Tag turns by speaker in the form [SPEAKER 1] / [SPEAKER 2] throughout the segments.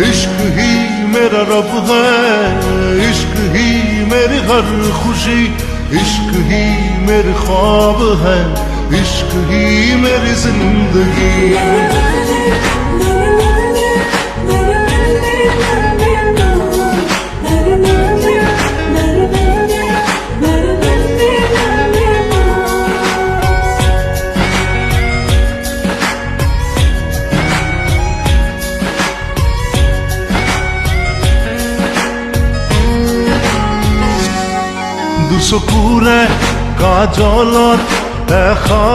[SPEAKER 1] इश्क ही मेरा रब है, इश्क ही मेरी हर खुशी, इश्क ही मेरे ख्वाब है, इश्क ही मेरी जिंदगी। দুচকুৰে কাজলত দেখা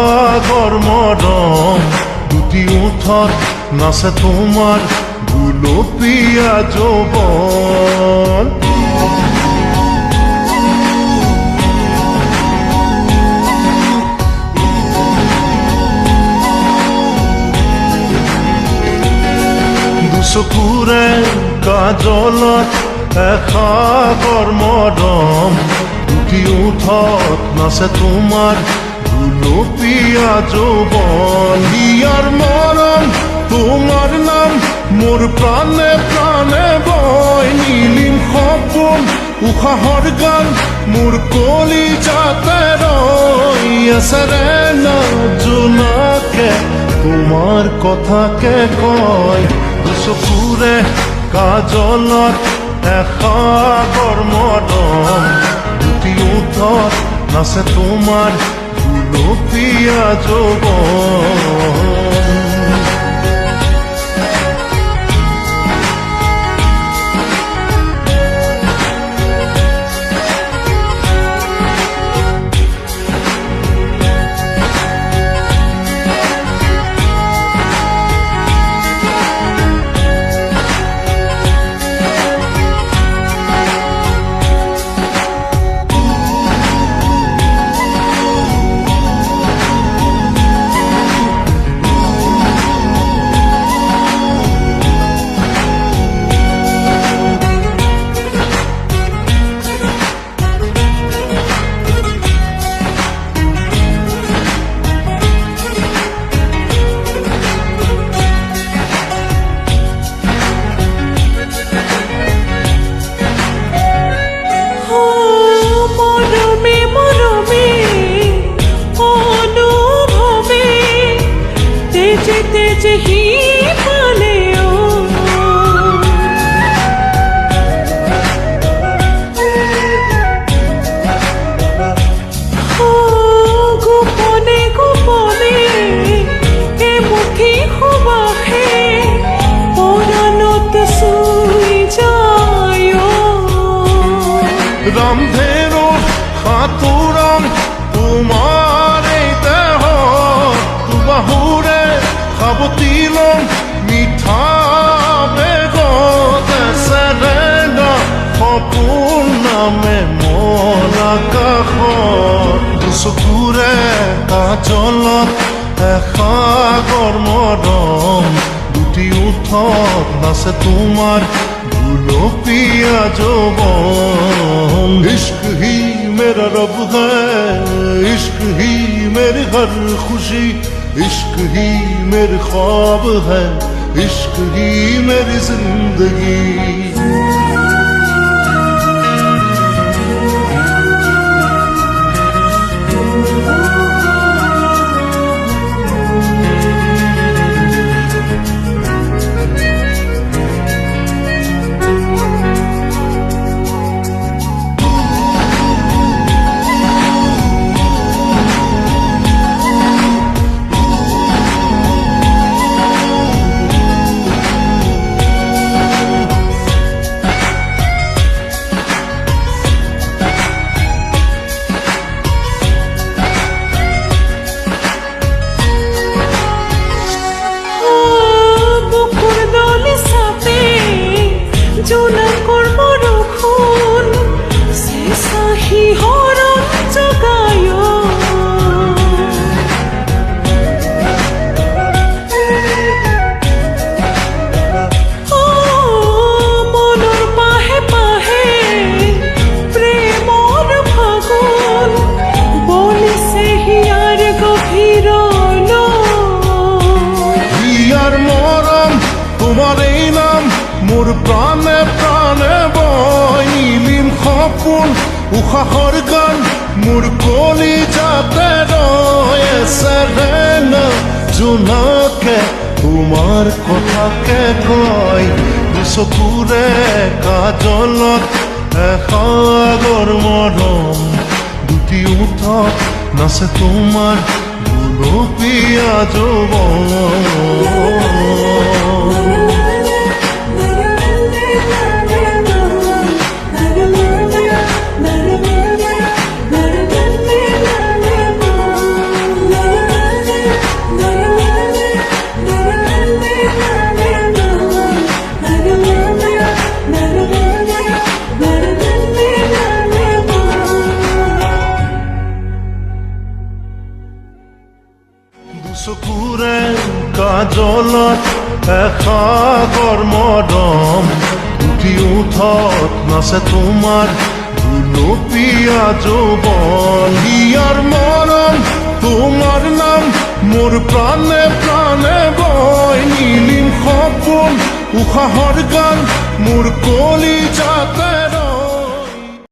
[SPEAKER 1] গৰমৰম, দুটি ওঠত নাচে তোমাৰ গুলপীয়া যৌৱন। দুচকুৰে কাজলত দেখা গৰমৰম, দুটি ওঠত নাচে তোমাৰ গুলপীয়া যৌৱন। ইয়াৰ মৰম তোমাৰ নাম মোৰ প্ৰাণে প্ৰাণে বয়, নীলিম সপোন উশাহৰ গান মোৰ কলিজাতে ৰৈ আছে ৰে না জোনাকে তোমাৰ কথাকে কয়। দুচকুৰে কাজলত দেখা গৰমৰম, দুটি ওঠত নাচে তোমাৰ গুলপীয়া যৌৱন। ৰামধেনু সাঁতোৰং তোমাৰ এই দেহত, দুবাহুৰে সাৱটি লম মিঠা বেগত, চেৰেঙা সপোন নামে মন আকাশত। দুচকুৰে কাজলত দেখা গৰমৰম, দুটি ওঠত নাচে তোমাৰ गुलपिया যৌৱন। इश्क ही मेरा रब है, इश्क ही मेरी हर खुशी, इश्क ही मेरे ख्वाब है, इश्क ही मेरी जिंदगी। মোৰ প্ৰাণে প্ৰাণে বয় নীলিম সপোন উশাহৰ গান মোৰ কলিজাতে ৰয় চেৰেঙা জোনাকে তোমাৰ কথাকে কয় চকুৰে কাজলত এসাগৰ মৰম দুটি ওঠত নাচে তোমাৰ গুলপীয়া যৌৱন চকুৰে কাজলত এসাগৰ মৰম দুটি ওঠত নাচে তোমাৰ গুলপীয়া যৌৱন হিয়াৰ মৰম তোমাৰ নাম মোৰ প্ৰাণে প্ৰাণে বয় নীলিম সপোন উশাহৰ গান মোৰ কলিজাতে ৰয়